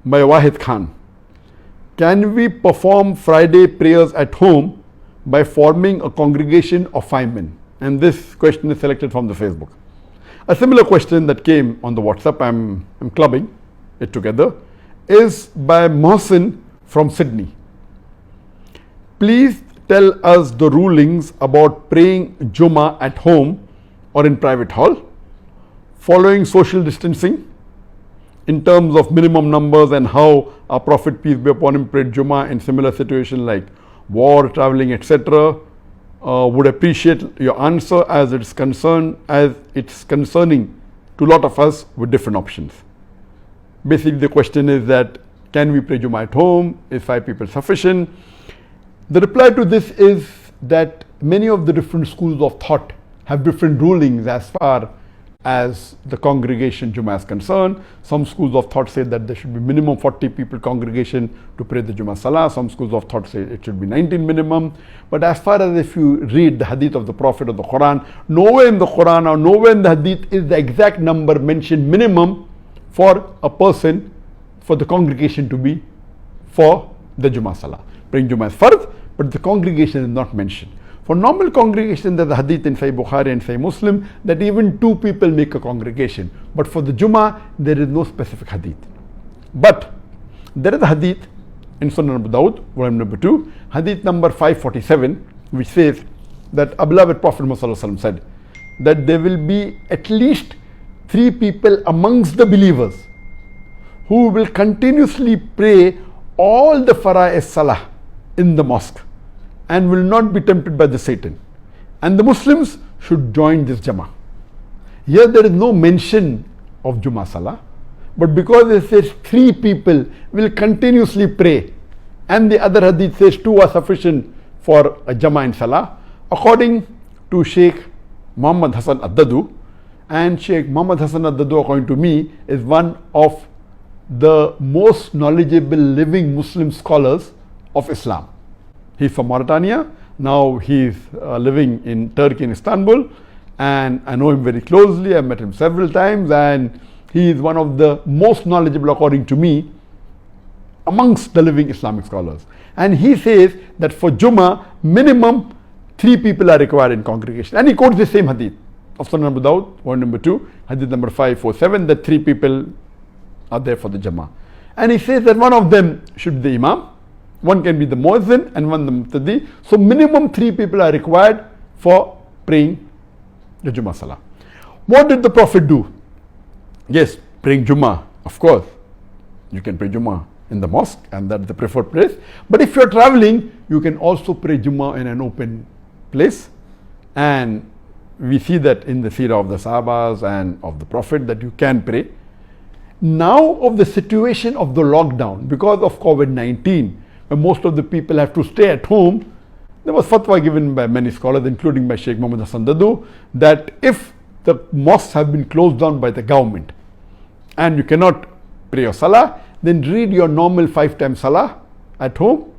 by Wahid Khan. Can we perform Friday prayers at home by forming a congregation of 5 men? And this question is selected from the Facebook. A similar question that came on the WhatsApp, I'm clubbing it together, is by Mohsin from Sydney. Please tell us the rulings about praying Jummah at home or in private hall, following social distancing in terms of minimum numbers, and how our Prophet, peace be upon him, prayed Jummah in similar situations like war, traveling, etc. Would appreciate your answer as it's concerning to a lot of us with different options. Basically the question is that, can we pray Jummah at home? Is 5 people sufficient? The reply to this is that many of the different schools of thought have different rulings as far as the congregation Jummah is concerned. Some schools of thought say that there should be minimum 40 people congregation to pray the Jumu'ah Salaah. Some schools of thought say it should be 19 minimum. But as far as if you read the hadith of the Prophet or the Quran, nowhere in the Quran or nowhere in the hadith is the exact number mentioned minimum for a person, for the congregation to be for the Jumu'ah Salaah. Praying Jummah is fard, but the congregation is not mentioned. For normal congregation, there's a hadith in Sahih Bukhari and Sahih Muslim that even 2 people make a congregation. But for the Jummah, there is no specific hadith. But there is a hadith in Sunan Abu Dawud, volume number 2, hadith number 547, which says that our beloved Prophet Muhammad said that there will be at least 3 people amongst the believers who will continuously pray all the Fara'is Salah in the mosque and will not be tempted by the Satan. And the Muslims should join this Jama'ah. Here there is no mention of Jumu'ah Salah, but because it says 3 people will continuously pray, and the other hadith says 2 are sufficient for a Jama'ah in Salah, according to Sheikh Muhammad Hassan Ad-Dadu, and Sheikh Muhammad Hassan Ad-Dadu, according to me, is one of the most knowledgeable living Muslim scholars of Islam. He's from Mauritania. Now he's living in Turkey, in Istanbul, and I know him very closely. I've met him several times, and he is one of the most knowledgeable, according to me, amongst the living Islamic scholars. And he says that for Jummah, minimum 3 people are required in congregation. And he quotes the same hadith of Sunan Abu Dawud, volume number 2, hadith number 547, that 3 people are there for the Jama'ah. And he says that one of them should be the Imam, one can be the Muazzin, and one the Muqtadi. So minimum 3 people are required for praying the Jumu'ah Salah. What did the Prophet do? Yes, praying Jummah, of course. You can pray Jummah in the mosque, and that's the preferred place. But if you're traveling, you can also pray Jummah in an open place. And we see that in the seerah of the Sahabas and of the Prophet that you can pray. Now of the situation of the lockdown, because of COVID-19, when most of the people have to stay at home, there was fatwa given by many scholars, including by Sheikh Muhammad Hassan Dadu, that if the mosques have been closed down by the government and you cannot pray your Salah, then read your normal 5-time Salah at home.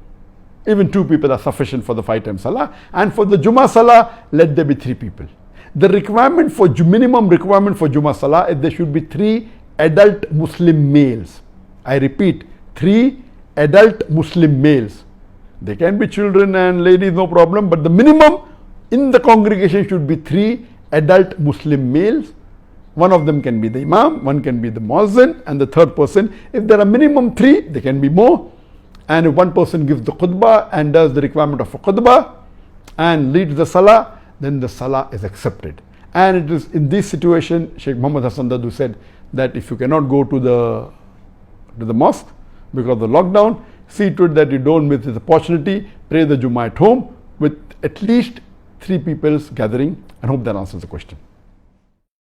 Even 2 people are sufficient for the 5-time Salah. And for the Jumu'ah Salah, let there be 3 people. The requirement for minimum requirement for Jumu'ah Salah is there should be 3 adult Muslim males. I repeat, 3 adult Muslim males. They can be children and ladies, no problem, but the minimum in the congregation should be 3 adult Muslim males. One of them can be the Imam, one can be the Muazzin, and the third person. If there are minimum 3, there can be more. And if one person gives the khutbah and does the requirement of a khutbah and leads the Salah, then the Salah is accepted. And it is in this situation, Sheikh Muhammad Hassan Dadu said that if you cannot go to the mosque because of the lockdown, see to it that you don't miss this opportunity. Pray the Jummah at home with at least 3 people's gathering. I hope that answers the question.